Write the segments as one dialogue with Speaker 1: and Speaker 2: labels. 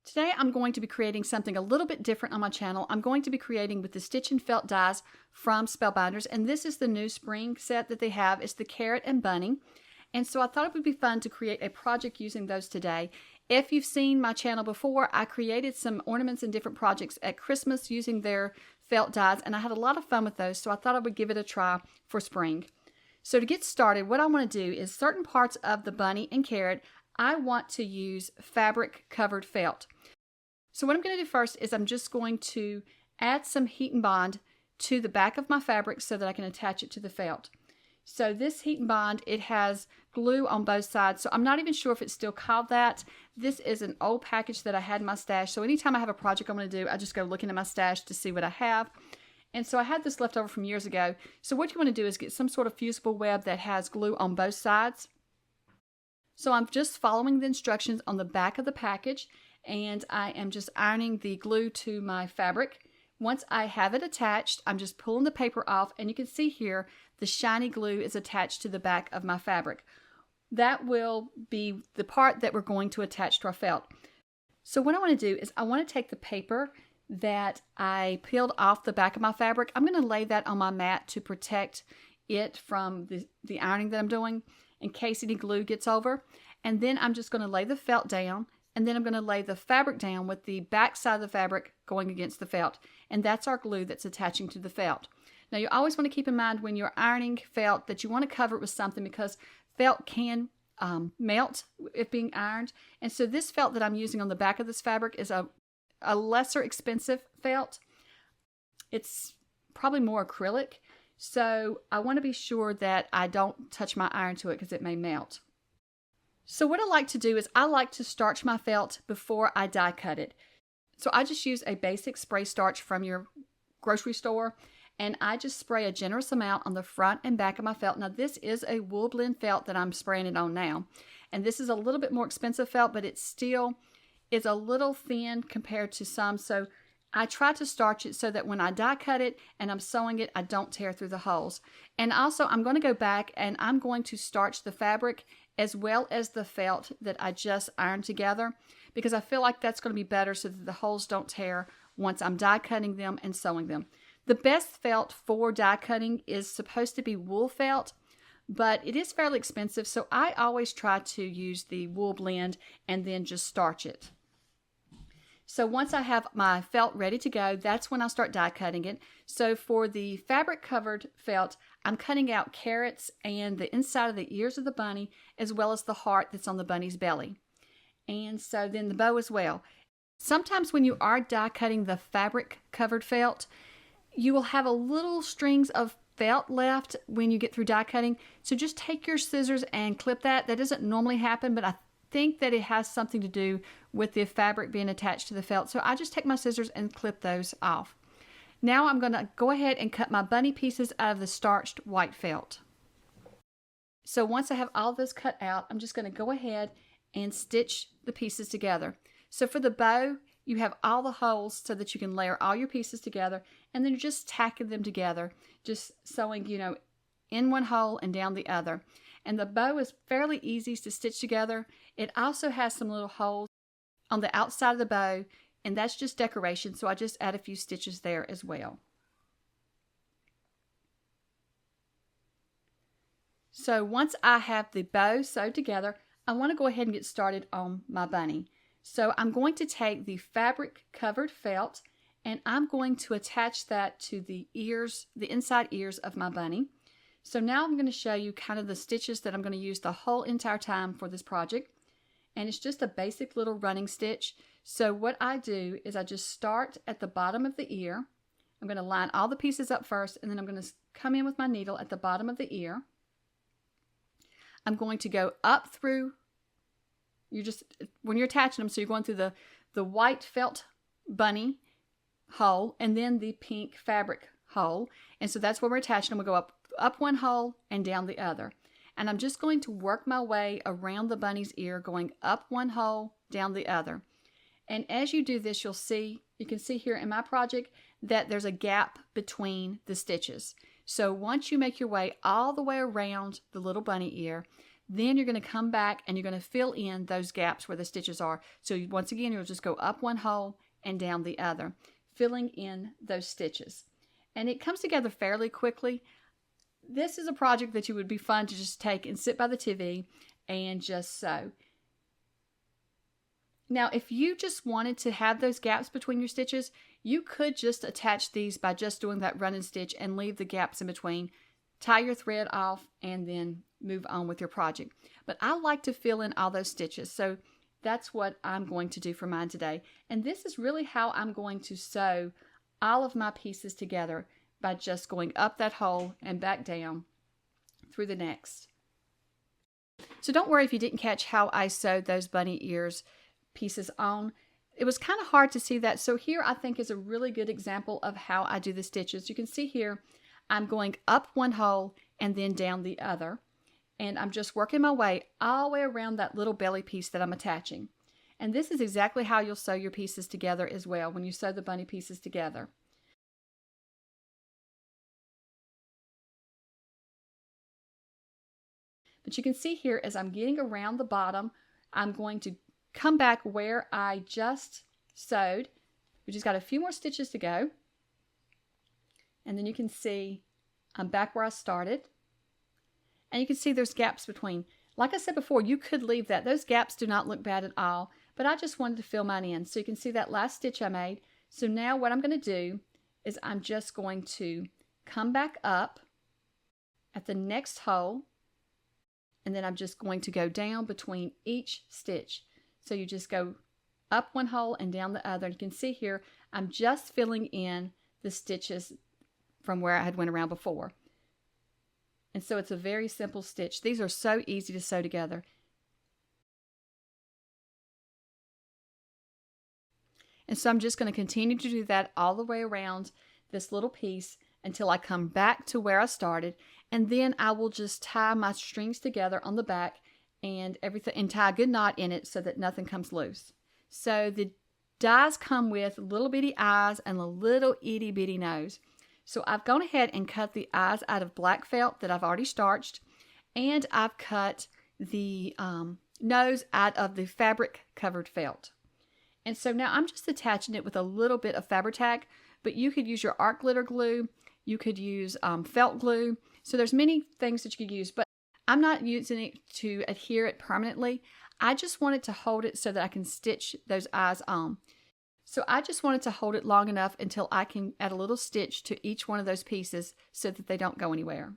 Speaker 1: Today I'm going to be creating something a little bit different on my channel. I'm going to be creating with the Stitch and Felt dies from Spellbinders, and this is the new spring set that they have. It's the Carrot and Bunny, and so I thought it would be fun to create a project using those today. If you've seen my channel before, I created some ornaments and different projects at Christmas using their felt dies, and I had a lot of fun with those, so I thought I would give it a try for spring. So to get started, what I want to do is certain parts of the bunny and carrot, I want to use fabric covered felt. So what I'm going to do first is I'm just going to add some heat and bond to the back of my fabric so that I can attach it to the felt. So this heat and bond, it has glue on both sides, so I'm not even sure if it's still called that. This is an old package that I had in my stash, so anytime I have a project I'm going to do, I just go looking at my stash to see what I have. And so I had this left over from years ago. So what you want to do is get some sort of fusible web that has glue on both sides. So I'm just following the instructions on the back of the package, and I am just ironing the glue to my fabric. Once I have it attached, I'm just pulling the paper off, and you can see here the shiny glue is attached to the back of my fabric. That will be the part that we're going to attach to our felt. So what I want to do is I want to take the paper that I peeled off the back of my fabric. I'm going to lay that on my mat to protect it from the ironing that I'm doing in case any glue gets over. And then I'm just going to lay the felt down, and then I'm going to lay the fabric down with the back side of the fabric going against the felt. And that's our glue that's attaching to the felt. Now you always want to keep in mind when you're ironing felt that you want to cover it with something, because felt can melt if being ironed. And so this felt that I'm using on the back of this fabric is a lesser expensive felt. It's probably more acrylic. So I want to be sure that I don't touch my iron to it because it may melt. So what I like to do is I like to starch my felt before I die cut it. So I just use a basic spray starch from your grocery store, and I just spray a generous amount on the front and back of my felt. Now this is a wool blend felt that I'm spraying it on now, and this is a little bit more expensive felt, but it still is a little thin compared to some, so I try to starch it so that when I die cut it and I'm sewing it, I don't tear through the holes. And also I'm going to go back and I'm going to starch the fabric as well as the felt that I just ironed together, because I feel like that's going to be better so that the holes don't tear once I'm die cutting them and sewing them. The best felt for die cutting is supposed to be wool felt, but it is fairly expensive, so I always try to use the wool blend and then just starch it. So once I have my felt ready to go, that's when I'll start die cutting it. So for the fabric covered felt, I'm cutting out carrots and the inside of the ears of the bunny, as well as the heart that's on the bunny's belly. And so then the bow as well. Sometimes when you are die cutting the fabric covered felt, you will have a little strings of felt left when you get through die cutting. So just take your scissors and clip that. That doesn't normally happen, but I think that it has something to do with the fabric being attached to the felt. So I just take my scissors and clip those off. Now I'm going to go ahead and cut my bunny pieces out of the starched white felt. So once I have all those cut out, I'm just going to go ahead and stitch the pieces together. So for the bow, you have all the holes so that you can layer all your pieces together, and then you're just tacking them together, just sewing, in one hole and down the other. And the bow is fairly easy to stitch together. It also has some little holes on the outside of the bow, and that's just decoration, so I just add a few stitches there as well. So once I have the bow sewed together, I want to go ahead and get started on my bunny. So I'm going to take the fabric covered felt, and I'm going to attach that to the ears, the inside ears of my bunny. So now I'm going to show you kind of the stitches that I'm going to use the whole entire time for this project. And it's just a basic little running stitch. So what I do is I just start at the bottom of the ear. I'm going to line all the pieces up first, and then I'm going to come in with my needle at the bottom of the ear. I'm going to go up through, when you're attaching them, so you're going through the white felt bunny hole and then the pink fabric hole. And so that's where we're attaching them. We'll go up one hole and down the other. And I'm just going to work my way around the bunny's ear, going up one hole, down the other. And as you do this, you can see here in my project that there's a gap between the stitches. So once you make your way all the way around the little bunny ear, Then you're going to come back and you're going to fill in those gaps where the stitches are. So once again, you'll just go up one hole and down the other, filling in those stitches. And it comes together fairly quickly. This is a project that would be fun to just take and sit by the TV and just sew. Now, if you just wanted to have those gaps between your stitches, you could just attach these by just doing that running stitch and leave the gaps in between, tie your thread off, and then move on with your project. But I like to fill in all those stitches, so that's what I'm going to do for mine today. And this is really how I'm going to sew all of my pieces together, by just going up that hole and back down through the next. So don't worry if you didn't catch how I sewed those bunny ears pieces on. It was kind of hard to see that. So here I think is a really good example of how I do the stitches. You can see here I'm going up one hole and then down the other. And I'm just working my way all the way around that little belly piece that I'm attaching. And this is exactly how you'll sew your pieces together as well when you sew the bunny pieces together. But you can see here as I'm getting around the bottom, I'm going to come back where I just sewed. We just got a few more stitches to go. And then you can see I'm back where I started. And you can see there's gaps between. Like I said before, you could leave that. Those gaps do not look bad at all, but I just wanted to fill mine in. So you can see that last stitch I made. So now what I'm going to do is I'm just going to come back up at the next hole, and then I'm just going to go down between each stitch. So you just go up one hole and down the other. And you can see here, I'm just filling in the stitches from where I had went around before. And so it's a very simple stitch. These are so easy to sew together. And so I'm just going to continue to do that all the way around this little piece until I come back to where I started, and then I will just tie my strings together on the back and everything, and tie a good knot in it so that nothing comes loose. So the dies come with little bitty eyes and a little itty bitty nose. So I've gone ahead and cut the eyes out of black felt that I've already starched, and I've cut the nose out of the fabric covered felt. And so now I'm just attaching it with a little bit of Fabri-Tac, but you could use your art glitter glue. You could use felt glue. So there's many things that you could use, but I'm not using it to adhere it permanently. I just want it to hold it so that I can stitch those eyes on. So I just wanted to hold it long enough until I can add a little stitch to each one of those pieces so that they don't go anywhere.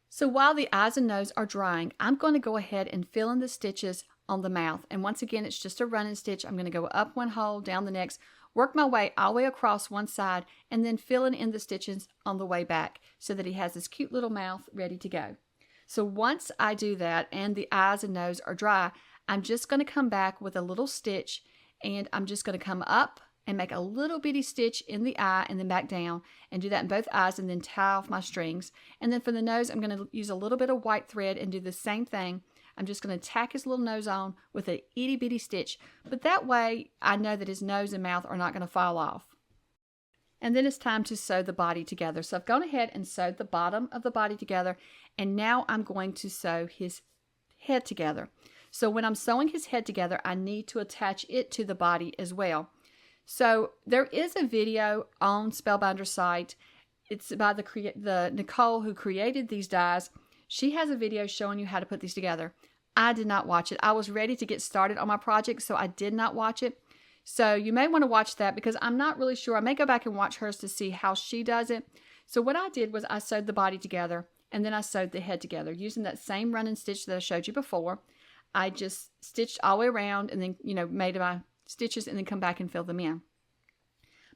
Speaker 1: So while the eyes and nose are drying, I'm going to go ahead and fill in the stitches on the mouth. And once again, it's just a running stitch. I'm going to go up one hole, down the next, work my way all the way across one side, and then filling in the stitches on the way back so that he has this cute little mouth ready to go. So once I do that and the eyes and nose are dry, I'm just going to come back with a little stitch, and I'm just going to come up and make a little bitty stitch in the eye and then back down, and do that in both eyes, and then tie off my strings. And then for the nose, I'm going to use a little bit of white thread and do the same thing. I'm just going to tack his little nose on with an itty bitty stitch, but that way I know that his nose and mouth are not going to fall off. And then it's time to sew the body together. So I've gone ahead and sewed the bottom of the body together, and now I'm going to sew his head together. So when I'm sewing his head together, I need to attach it to the body as well. So there is a video on Spellbinders site. It's by the Nichol who created these dies. She has a video showing you how to put these together. I did not watch it. I was ready to get started on my project, so I did not watch it. So you may want to watch that because I'm not really sure. I may go back and watch hers to see how she does it. So what I did was I sewed the body together, and then I sewed the head together using that same running stitch that I showed you before. I just stitched all the way around and then, made my stitches and then come back and fill them in.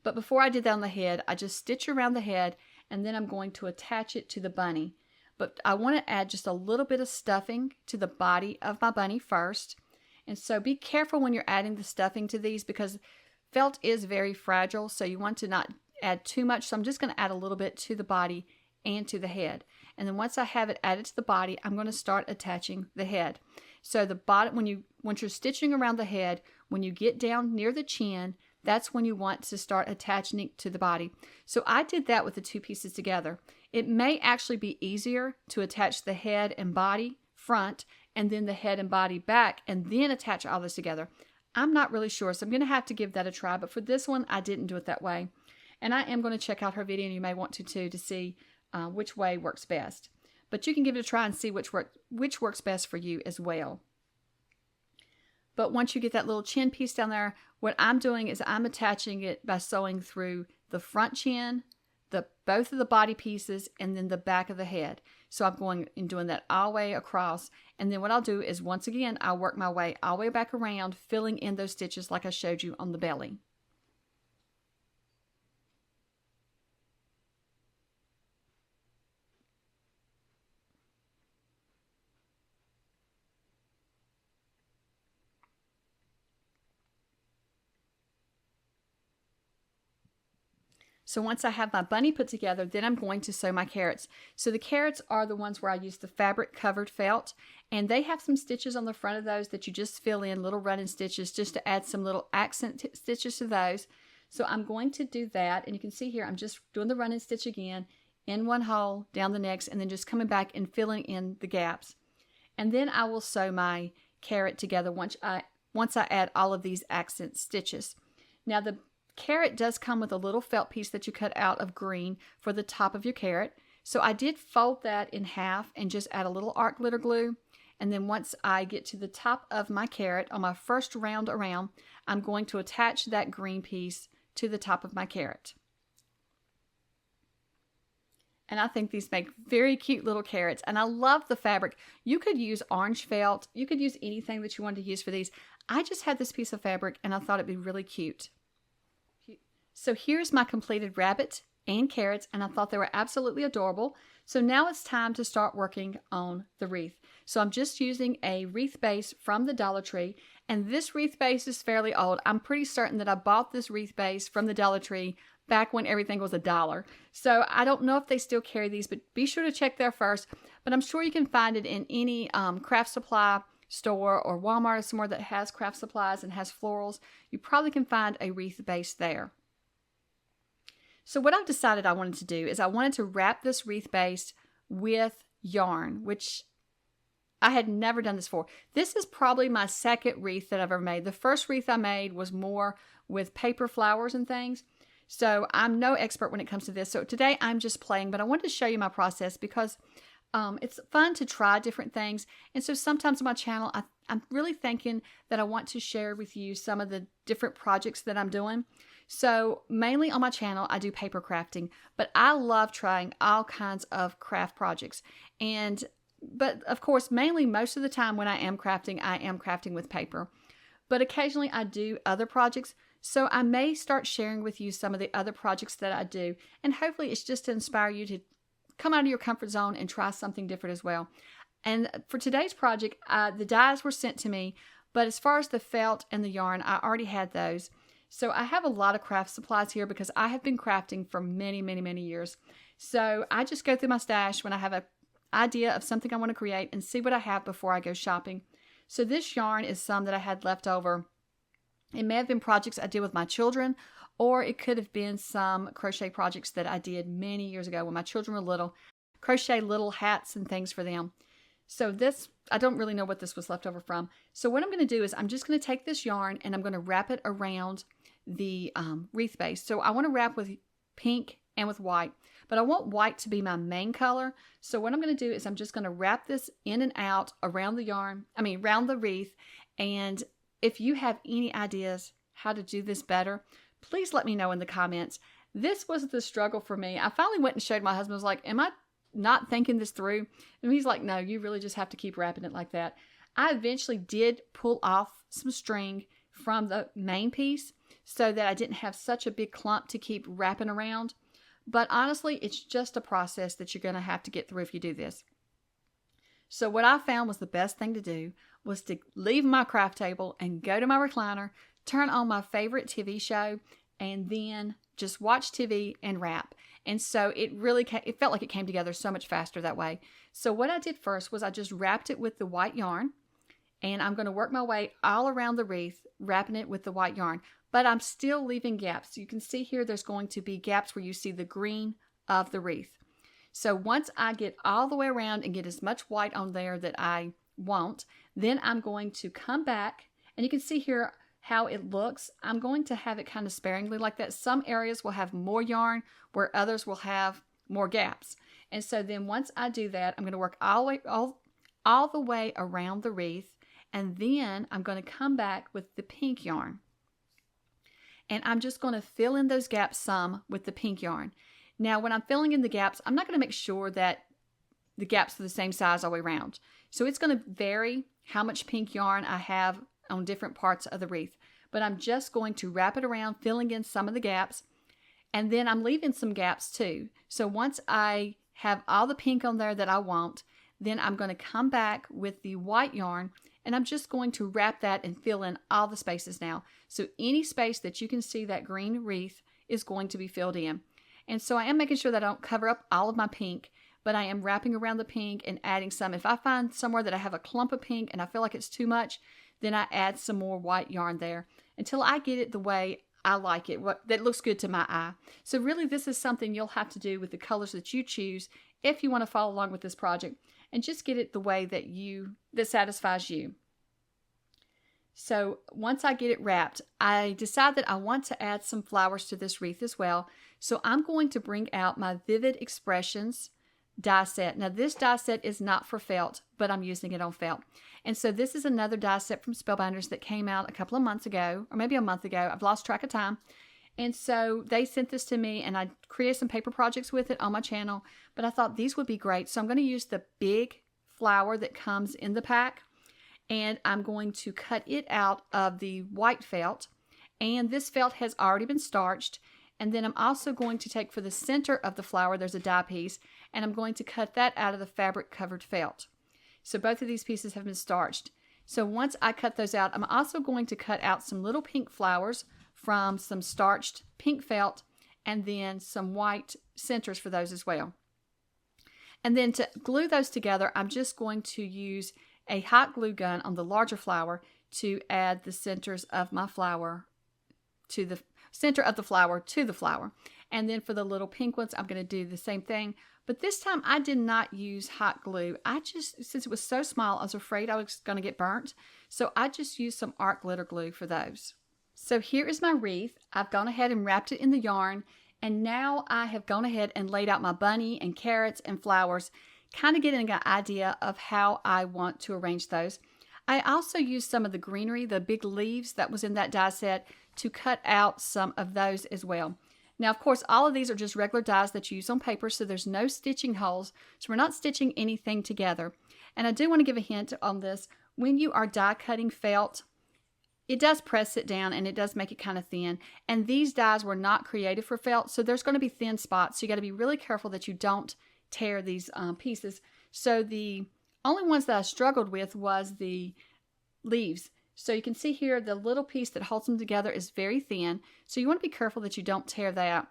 Speaker 1: But before I did that on the head, I just stitch around the head, and then I'm going to attach it to the bunny. But I want to add just a little bit of stuffing to the body of my bunny first. And so be careful when you're adding the stuffing to these because felt is very fragile, so you want to not add too much. So I'm just going to add a little bit to the body and to the head. And then once I have it added to the body, I'm going to start attaching the head. So the bottom, once you're stitching around the head, when you get down near the chin, that's when you want to start attaching it to the body. So I did that with the two pieces together. It may actually be easier to attach the head and body front and then the head and body back and then attach all this together. I'm not really sure, so I'm going to have to give that a try. But for this one, I didn't do it that way. And I am going to check out her video, and you may want to too, to see which way works best. But you can give it a try and see which works best for you as well. But once you get that little chin piece down there, what I'm doing is I'm attaching it by sewing through the front chin, both of the body pieces, and then the back of the head. So I'm going and doing that all the way across. And then what I'll do is, once again, I'll work my way all the way back around, filling in those stitches like I showed you on the belly. So once I have my bunny put together, then I'm going to sew my carrots. So the carrots are the ones where I use the fabric covered felt, and they have some stitches on the front of those that you just fill in, little running stitches, just to add some little accent stitches to those. So I'm going to do that, and you can see here I'm just doing the running stitch again, in one hole, down the next, and then just coming back and filling in the gaps. And then I will sew my carrot together once I add all of these accent stitches. Now the carrot does come with a little felt piece that you cut out of green for the top of your carrot. So I did fold that in half and just add a little art glitter glue. And then once I get to the top of my carrot on my first round around, I'm going to attach that green piece to the top of my carrot. And I think these make very cute little carrots. And I love the fabric. You could use orange felt. You could use anything that you wanted to use for these. I just had this piece of fabric and I thought it'd be really cute. So here's my completed rabbit and carrots, and I thought they were absolutely adorable. So now it's time to start working on the wreath. So I'm just using a wreath base from the Dollar Tree, and this wreath base is fairly old. I'm pretty certain that I bought this wreath base from the Dollar Tree back when everything was $1. So I don't know if they still carry these, but be sure to check there first. But I'm sure you can find it in any craft supply store or Walmart or somewhere that has craft supplies and has florals. You probably can find a wreath base there. So what I've decided I wanted to do is I wanted to wrap this wreath base with yarn, which I had never done this before. This is probably my second wreath that I've ever made. The first wreath I made was more with paper flowers and things. So I'm no expert when it comes to this. So today I'm just playing, but I wanted to show you my process because it's fun to try different things. And so sometimes on my channel, I'm really thinking that I want to share with you some of the different projects that I'm doing. So mainly on my channel, I do paper crafting, but I love trying all kinds of craft projects. But of course, mainly most of the time when I am crafting with paper. But occasionally I do other projects. So I may start sharing with you some of the other projects that I do. And hopefully it's just to inspire you to come out of your comfort zone and try something different as well. And for today's project, the dies were sent to me. But as far as the felt and the yarn, I already had those. So I have a lot of craft supplies here because I have been crafting for many, many, many years. So I just go through my stash when I have an idea of something I want to create and see what I have before I go shopping. So this yarn is some that I had left over. It may have been projects I did with my children, or it could have been some crochet projects that I did many years ago when my children were little. Crochet little hats and things for them. So this, I don't really know what this was left over from. So what I'm going to do is I'm just going to take this yarn and I'm going to wrap it around the wreath base. So I want to wrap with pink and with white, but I want white to be my main color. So what I'm going to do is I'm just going to wrap this in and out around around the wreath. And if you have any ideas how to do this better, please let me know in the comments. This was the struggle for me. I finally went and showed my husband. I was like, am I not thinking this through? And he's like, no, you really just have to keep wrapping it like that. I eventually did pull off some string from the main piece so that I didn't have such a big clump to keep wrapping around. But honestly, it's just a process that you're going to have to get through if you do this. So what I found was the best thing to do was to leave my craft table and go to my recliner, turn on my favorite TV show, and then just watch TV and wrap. And so it felt like it came together so much faster that way. So what I did first was I just wrapped it with the white yarn, and I'm going to work my way all around the wreath, wrapping it with the white yarn. But I'm still leaving gaps. You can see here there's going to be gaps where you see the green of the wreath. So once I get all the way around and get as much white on there that I want, then I'm going to come back, and you can see here how it looks. I'm going to have it kind of sparingly like that. Some areas will have more yarn where others will have more gaps. And so then once I do that, I'm going to work all the way around the wreath, and then I'm going to come back with the pink yarn. And I'm just going to fill in those gaps some with the pink yarn. Now, when I'm filling in the gaps, I'm not going to make sure that the gaps are the same size all the way around. So it's going to vary how much pink yarn I have on different parts of the wreath. But I'm just going to wrap it around, filling in some of the gaps. And then I'm leaving some gaps too. So once I have all the pink on there that I want, then I'm going to come back with the white yarn, and I'm just going to wrap that and fill in all the spaces now. So any space that you can see that green wreath is going to be filled in. And so I am making sure that I don't cover up all of my pink, but I am wrapping around the pink and adding some. If I find somewhere that I have a clump of pink and I feel like it's too much, then I add some more white yarn there until I get it the way I like it, that looks good to my eye. So really this is something you'll have to do with the colors that you choose if you want to follow along with this project, and just get it the way that satisfies you. So once I get it wrapped, I decide that I want to add some flowers to this wreath as well. So I'm going to bring out my Vivid Expressions die set. Now this die set is not for felt, but I'm using it on felt. And so this is another die set from Spellbinders that came out a couple of months ago, or maybe a month ago. I've lost track of time. And so they sent this to me, and I created some paper projects with it on my channel, but I thought these would be great. So I'm going to use the big flower that comes in the pack, and I'm going to cut it out of the white felt. And this felt has already been starched. And then I'm also going to take for the center of the flower, there's a die piece, and I'm going to cut that out of the fabric covered felt. So both of these pieces have been starched. So once I cut those out, I'm also going to cut out some little pink flowers from some starched pink felt, and then some white centers for those as well. And then to glue those together, I'm just going to use a hot glue gun on the larger flower to add the centers of my flower to the center of the flower to the flower. And then for the little pink ones, I'm going to do the same thing. But this time I did not use hot glue. Since it was so small, I was afraid I was going to get burnt. So I just used some art glitter glue for those. So here is my wreath. I've gone ahead and wrapped it in the yarn. And now I have gone ahead and laid out my bunny and carrots and flowers, kind of getting an idea of how I want to arrange those. I also used some of the greenery, the big leaves that was in that die set, to cut out some of those as well. Now, of course, all of these are just regular dies that you use on paper, so there's no stitching holes, so we're not stitching anything together. And I do want to give a hint on this. When you are die cutting felt, it does press it down and it does make it kind of thin. And these dies were not created for felt, so there's going to be thin spots. So you got to be really careful that you don't tear these pieces. So the only ones that I struggled with was the leaves. So you can see here the little piece that holds them together is very thin. So you want to be careful that you don't tear that.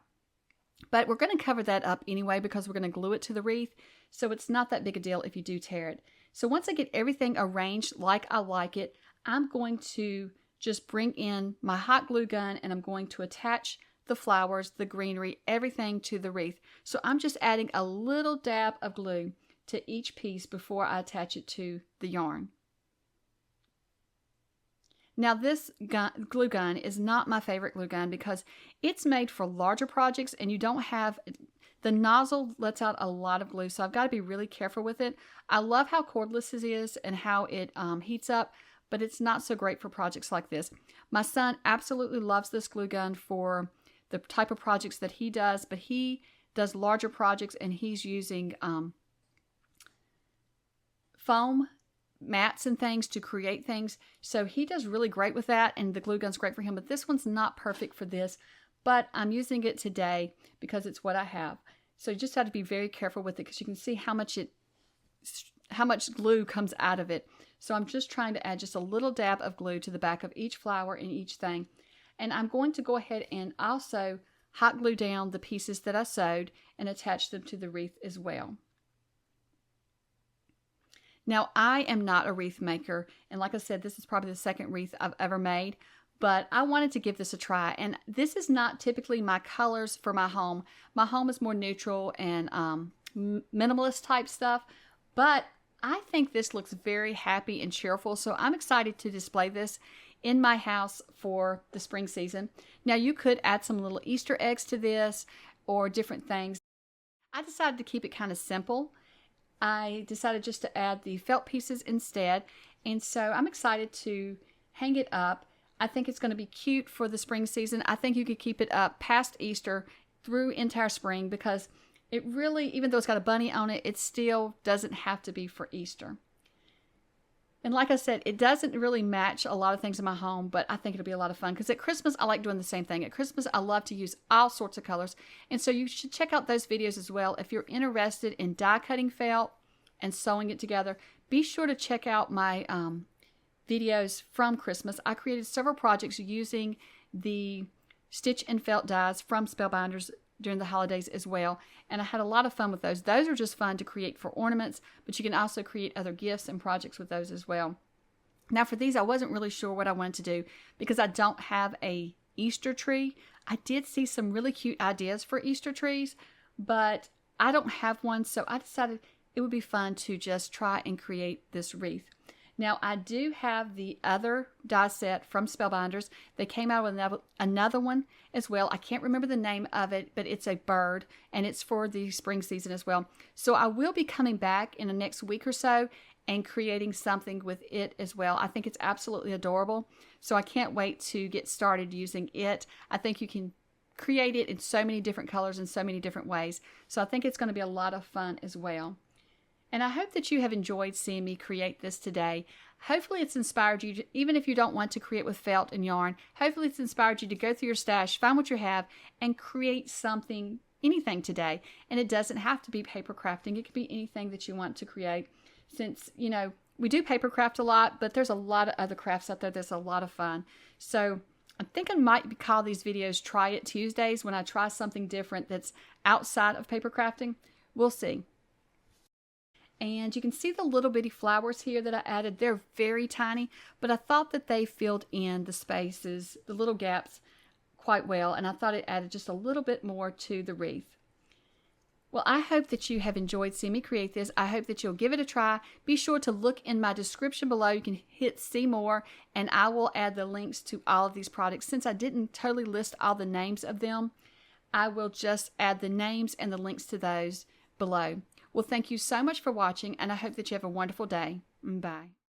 Speaker 1: But we're going to cover that up anyway because we're going to glue it to the wreath. So it's not that big a deal if you do tear it. So once I get everything arranged like I like it, I'm going to just bring in my hot glue gun and I'm going to attach the flowers, the greenery, everything to the wreath. So I'm just adding a little dab of glue to each piece before I attach it to the yarn. Now this glue gun is not my favorite glue gun because it's made for larger projects and you don't have, the nozzle lets out a lot of glue, so I've got to be really careful with it. I love how cordless it is and how it heats up, but it's not so great for projects like this. My son absolutely loves this glue gun for the type of projects that he does, but he does larger projects and he's using foam mats and things to create things. So he does really great with that and the glue gun's great for him, but this one's not perfect for this, but I'm using it today because it's what I have. So you just have to be very careful with it because you can see how much glue comes out of it. So I'm just trying to add just a little dab of glue to the back of each flower and each thing. And I'm going to go ahead and also hot glue down the pieces that I sewed and attach them to the wreath as well. Now, I am not a wreath maker, and like I said, this is probably the second wreath I've ever made, but I wanted to give this a try. And this is not typically my colors for my home. My home is more neutral and minimalist type stuff, but I think this looks very happy and cheerful, so I'm excited to display this in my house for the spring season. Now you could add some little Easter eggs to this or different things. I decided to keep it kind of simple. I decided just to add the felt pieces instead, and so I'm excited to hang it up. I think it's going to be cute for the spring season. I think you could keep it up past Easter through entire spring, because it really, even though it's got a bunny on it, it still doesn't have to be for Easter. And like I said, it doesn't really match a lot of things in my home, but I think it'll be a lot of fun, because at Christmas, I like doing the same thing. At Christmas, I love to use all sorts of colors. And so you should check out those videos as well. If you're interested in die cutting felt and sewing it together, be sure to check out my videos from Christmas. I created several projects using the stitch and felt dies from Spellbinders during the holidays as well, and I had a lot of fun with those. Those are just fun to create for ornaments, but you can also create other gifts and projects with those as well. Now for these, I wasn't really sure what I wanted to do because I don't have a Easter tree. I did see some really cute ideas for Easter trees, but I don't have one, so I decided it would be fun to just try and create this wreath. Now, I do have the other die set from Spellbinders. They came out with another one as well. I can't remember the name of it, but it's a bird, and it's for the spring season as well. So I will be coming back in the next week or so and creating something with it as well. I think it's absolutely adorable, so I can't wait to get started using it. I think you can create it in so many different colors and so many different ways. So I think it's going to be a lot of fun as well. And I hope that you have enjoyed seeing me create this today. Hopefully it's inspired you, even if you don't want to create with felt and yarn, hopefully it's inspired you to go through your stash, find what you have, and create something, anything today. And it doesn't have to be paper crafting. It could be anything that you want to create. Since, you know, we do paper craft a lot, but there's a lot of other crafts out there that's a lot of fun. So I think I might call these videos Try It Tuesdays, when I try something different that's outside of paper crafting. We'll see. And you can see the little bitty flowers here that I added. They're very tiny, but I thought that they filled in the spaces, the little gaps, quite well. And I thought it added just a little bit more to the wreath. Well, I hope that you have enjoyed seeing me create this. I hope that you'll give it a try. Be sure to look in my description below. You can hit see more, and I will add the links to all of these products. Since I didn't totally list all the names of them, I will just add the names and the links to those below. Well, thank you so much for watching, and I hope that you have a wonderful day. Bye.